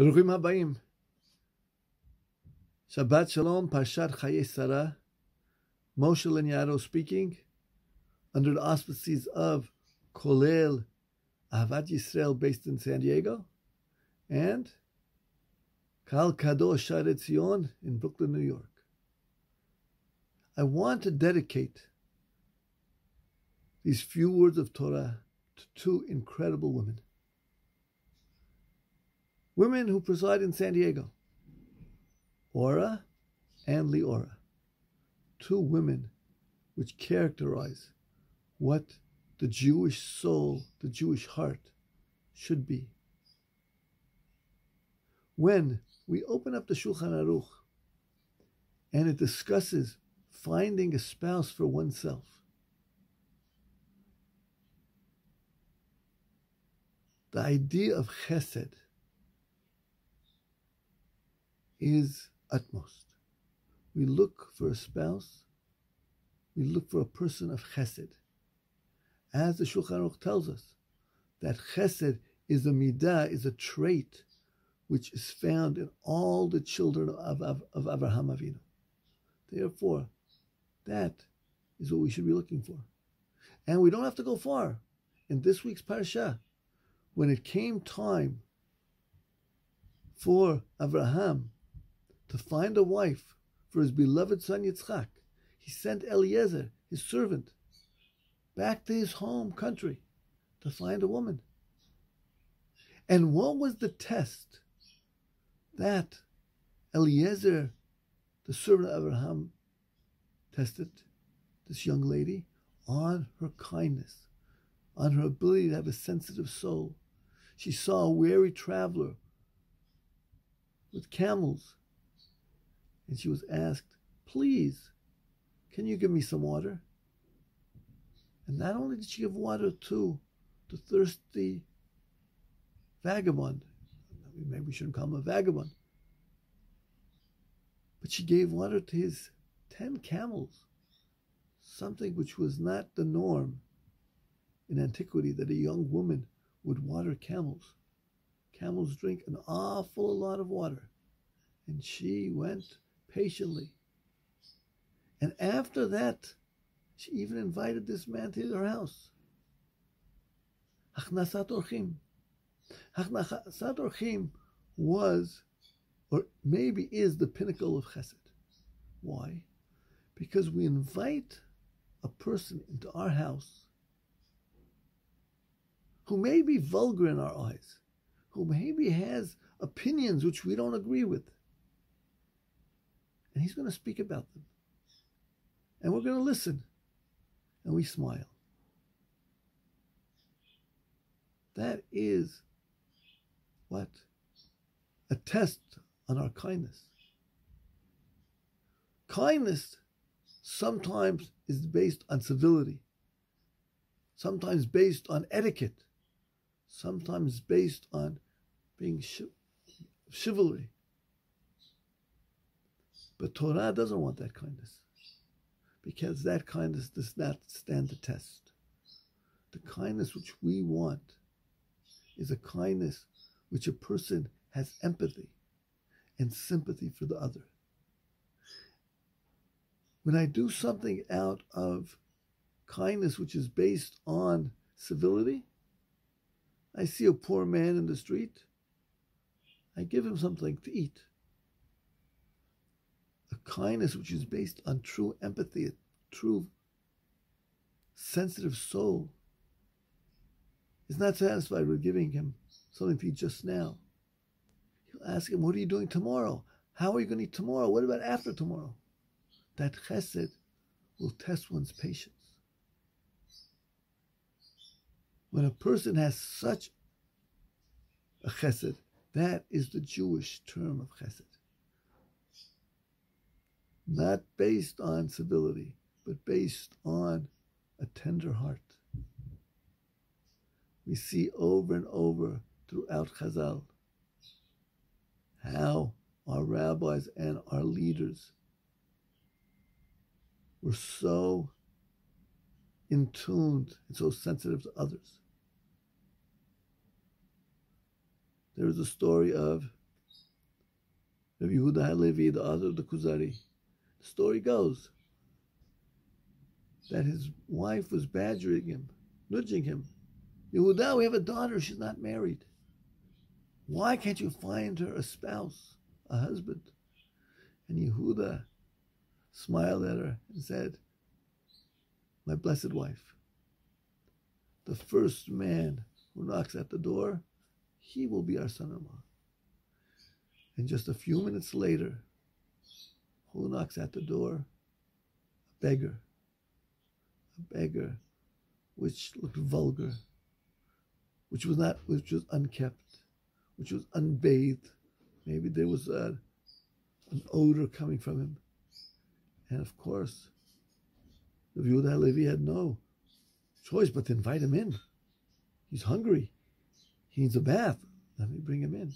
ברוכים הבאים. Shabbat Shalom, Parshat Chayie Sarah. Moshe Leniadow speaking under the auspices of Kollel, Ahavat Israel based in San Diego, and Kadosh Sha'rei Tziyon in Brooklyn, New York. I want to dedicate these few words of Torah to two incredible women. Women who preside in San Diego, Ora and Leora, two women which characterize what the Jewish soul, the Jewish heart should be. When we open up the Shulchan Aruch and it discusses finding a spouse for oneself, the idea of chesed is utmost. We look for a spouse, we look for a person of chesed. As the Shulchan Aruch tells us, that chesed is a midah, is a trait which is found in all the children of Avraham Avinu. Therefore, that is what we should be looking for. And we don't have to go far. In this week's parasha, when it came time for Avraham to find a wife for his beloved son Yitzchak, he sent Eliezer, his servant, back to his home country to find a woman. And what was the test that Eliezer, the servant of Abraham, tested this young lady? On her kindness, on her ability to have a sensitive soul. She saw a weary traveler with camels, and she was asked, "Please, can you give me some water?" And not only did she give water to the thirsty vagabond, maybe we shouldn't call him a vagabond, but she gave water to his 10 camels, something which was not the norm in antiquity, that a young woman would water camels. Camels drink an awful lot of water. And she went patiently. And after that, she even invited this man to her house. Achnasat orchim. Achnasat orchim was, or maybe is, the pinnacle of chesed. Why? Because we invite a person into our house who may be vulgar in our eyes, who maybe has opinions which we don't agree with. And he's going to speak about them. And we're going to listen. And we smile. That is what? A test on our kindness. Kindness sometimes is based on civility, sometimes based on etiquette, sometimes based on being chivalry. But Torah doesn't want that kindness, because that kindness does not stand the test. The kindness which we want is a kindness which a person has empathy and sympathy for the other. When I do something out of kindness which is based on civility, I see a poor man in the street, I give him something to eat. A kindness which is based on true empathy, a true sensitive soul, is not satisfied with giving him something to eat just now. He'll ask him, "What are you doing tomorrow? How are you going to eat tomorrow? What about after tomorrow?" That chesed will test one's patience. When a person has such a chesed, that is the Jewish term of chesed. Not based on civility, but based on a tender heart. We see over and over throughout Chazal how our rabbis and our leaders were so in tune and so sensitive to others. There is a story of Rabbi Yehuda HaLevi, the author of the Kuzari, the story goes that his wife was badgering him, nudging him. Yehuda, we have a daughter, she's not married. Why can't you find her a spouse, a husband? And Yehuda smiled at her and said, my blessed wife, the first man who knocks at the door, he will be our son-in-law. And just a few minutes later, who knocks at the door? A beggar, which looked vulgar, which was unkept, which was unbathed. Maybe there was an odor coming from him. And of course, the Yehuda HaLevi had no choice but to invite him in. He's hungry. He needs a bath. Let me bring him in.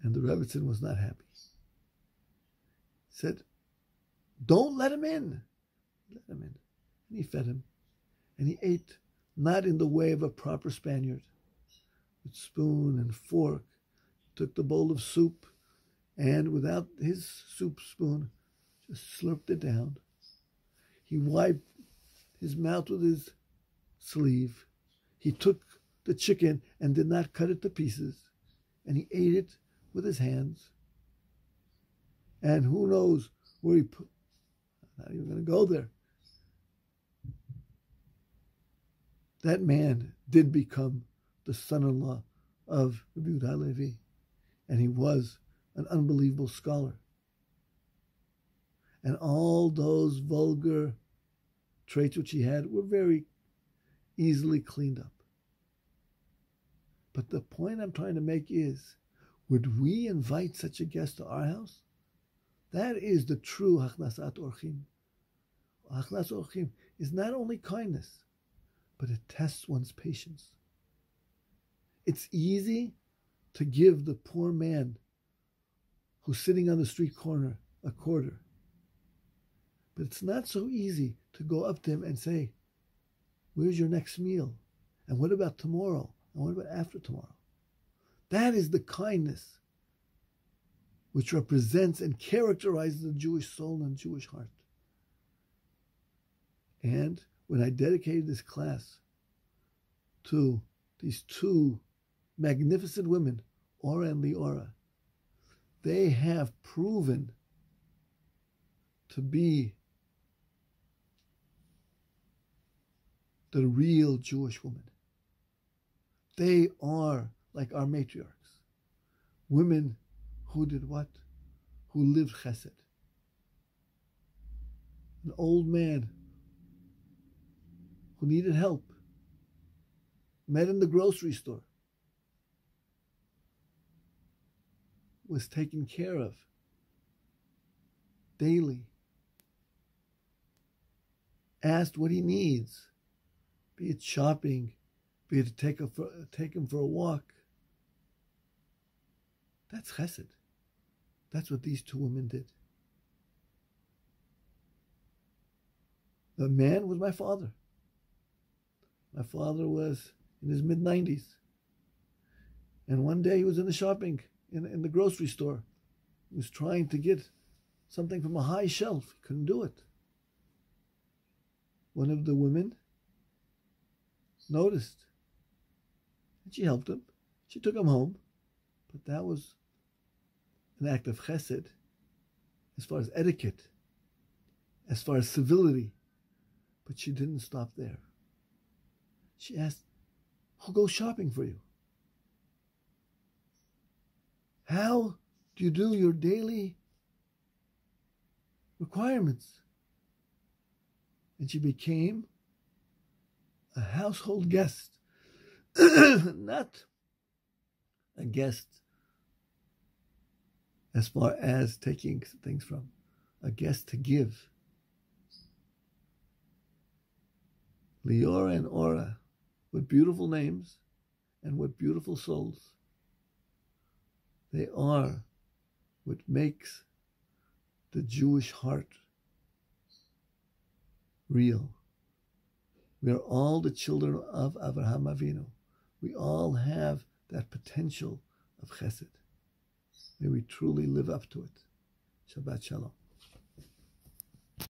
And the Rebbetzin was not happy. He said, don't let him in. Let him in. And he fed him. And he ate, not in the way of a proper Spaniard, with spoon and fork. He took the bowl of soup, and without his soup spoon, just slurped it down. He wiped his mouth with his sleeve. He took the chicken and did not cut it to pieces, and he ate it with his hands. And who knows where he put, I'm not even going to go there. That man did become the son-in-law of Rabbi Yehuda HaLevi, and he was an unbelievable scholar. And all those vulgar traits which he had were very easily cleaned up. But the point I'm trying to make is, would we invite such a guest to our house? That is the true Hachnasat Orchim. Hachnasat Orchim is not only kindness, but it tests one's patience. It's easy to give the poor man who's sitting on the street corner a quarter. But it's not so easy to go up to him and say, where's your next meal? And what about tomorrow? And what about after tomorrow? That is the kindness which represents and characterizes the Jewish soul and Jewish heart. And when I dedicated this class to these two magnificent women, Ora and Leora, they have proven to be the real Jewish woman. They are like our matriarchs, women who did what? Who lived chesed. An old man who needed help, met in the grocery store, was taken care of daily, asked what he needs, be it shopping, be it to take him for a walk. That's chesed. That's what these two women did. The man was my father. My father was in his mid-90s. And one day he was in the shopping, in the grocery store. He was trying to get something from a high shelf. He couldn't do it. One of the women noticed. And she helped him. She took him home. But that was an act of chesed as far as etiquette, as far as civility. But she didn't stop there. She asked, who goes shopping for you? How do you do your daily requirements? And she became a household guest. Not a guest as far as taking things from, a guest to give. Leora and Ora, what beautiful names and what beautiful souls. They are what makes the Jewish heart real. We are all the children of Avraham Avinu. We all have that potential of chesed. May we truly live up to it. Shabbat Shalom.